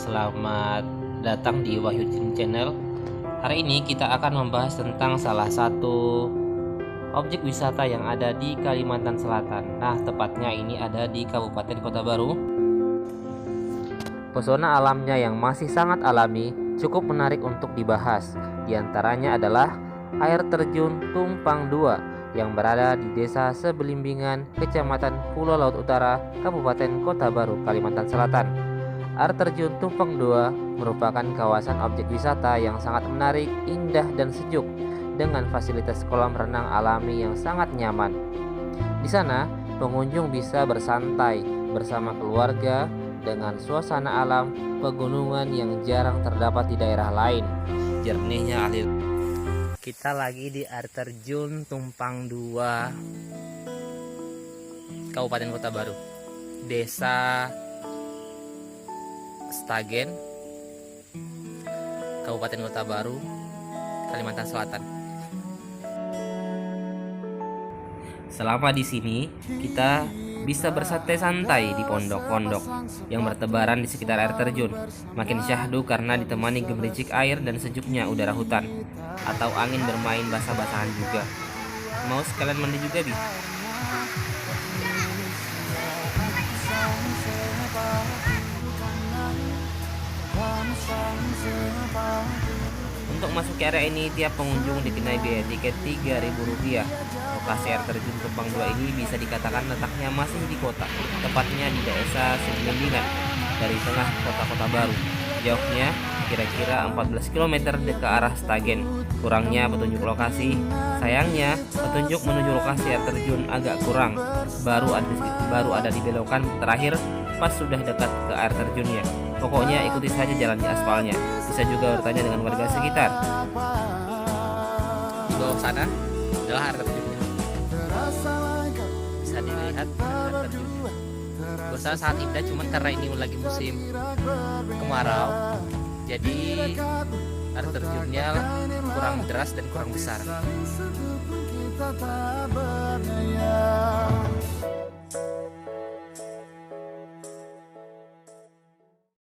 selamat datang di Wahyudin Channel. Hari ini kita akan membahas tentang salah satu objek wisata yang ada di Kalimantan Selatan. Nah, tepatnya ini ada di Kabupaten Kota Baru. Pesona alamnya yang masih sangat alami cukup menarik untuk dibahas. Di antaranya adalah air terjun Tumpang 2 yang berada di Desa Sebelimbingan, Kecamatan Pulau Laut Utara, Kabupaten Kota Baru, Kalimantan Selatan. Air terjun Tumpang 2 merupakan kawasan objek wisata yang sangat menarik, indah dan sejuk dengan fasilitas kolam renang alami yang sangat nyaman. Di sana, pengunjung bisa bersantai bersama keluarga dengan suasana alam pegunungan yang jarang terdapat di daerah lain. Jernihnya alir. Kita lagi di air terjun Tumpang 2 Kabupaten Kota Baru, Desa Stagen, Kabupaten Kota Baru, Kalimantan Selatan. Selama di sini kita bisa bersantai-santai di pondok-pondok yang bertebaran di sekitar air terjun. Makin syahdu karena ditemani gemericik air dan sejuknya udara hutan atau angin bermain basah-basahan juga. Mau sekalian mandi juga bisa. Untuk masuk ke area ini, tiap pengunjung dikenai biaya tiket Rp3.000. Lokasi air terjun Tumpang 2 ini bisa dikatakan letaknya masih di kota, tepatnya di Desa Sebelimbingan dari tengah kota Baru. Jauhnya kira-kira 14 km ke arah Stagen. Kurangnya petunjuk lokasi. Sayangnya, petunjuk menuju lokasi air terjun agak kurang. Baru ada di belokan terakhir pas sudah dekat ke air terjunnya. Pokoknya ikuti saja jalan di aspalnya. Bisa juga bertanya dengan warga sekitar. Di bawah sana adalah air terjunnya. Bisa dilihat air terjunnya. Suasana sangat indah, cuman karena ini lagi musim kemarau, jadi air terjunnya kurang deras dan kurang besar.